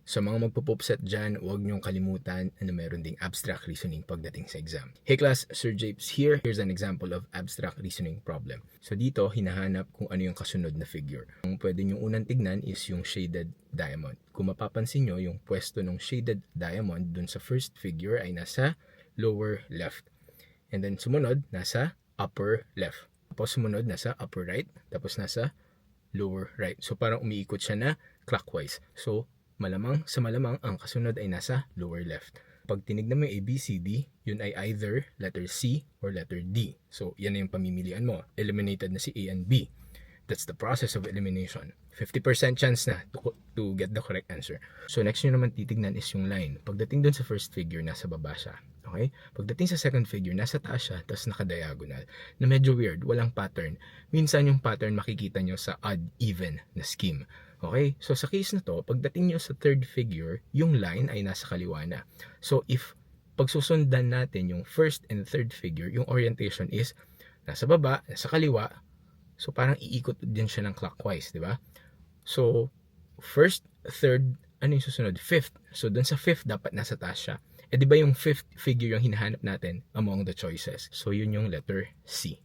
Sa mga magpo-popset dyan, huwag niyong kalimutan na meron ding abstract reasoning pagdating sa exam. Hey class, Sir Japes here. Here's an example of abstract reasoning problem. So dito, hinahanap kung ano yung kasunod na figure. Ang pwede niyong unang tignan is yung shaded diamond. Kung mapapansin nyo, yung pwesto ng shaded diamond dun sa first figure ay nasa lower left. And then sumunod, nasa upper left. Tapos sumunod, nasa upper right. Tapos nasa lower right. So parang umiikot siya na clockwise. So malamang ang kasunod ay nasa lower left. Pag tinignan mo yung ABCD, yun ay either letter C or letter D. So yan na yung pamimilian mo. Eliminated na si A and B. That's the process of elimination. 50% chance na to get the correct answer. So next nyo naman titignan is yung line. Pagdating dun sa first figure, nasa baba siya. Okay? Pagdating sa second figure, nasa taas siya, tapos naka-diagonal. Na medyo weird, walang pattern. Minsan yung pattern makikita nyo sa odd-even na scheme. Okay? So sa case na to, pagdating nyo sa third figure, yung line ay nasa kaliwa na. So if pagsusundan natin yung first and third figure, yung orientation is nasa baba, nasa kaliwa, so parang iikot din siya ng clockwise, di ba? So first, third, ano yung susunod? Fifth. So dun sa fifth, dapat nasa taas siya. Eh di ba yung fifth figure yung hinahanap natin among the choices? So yun yung letter C.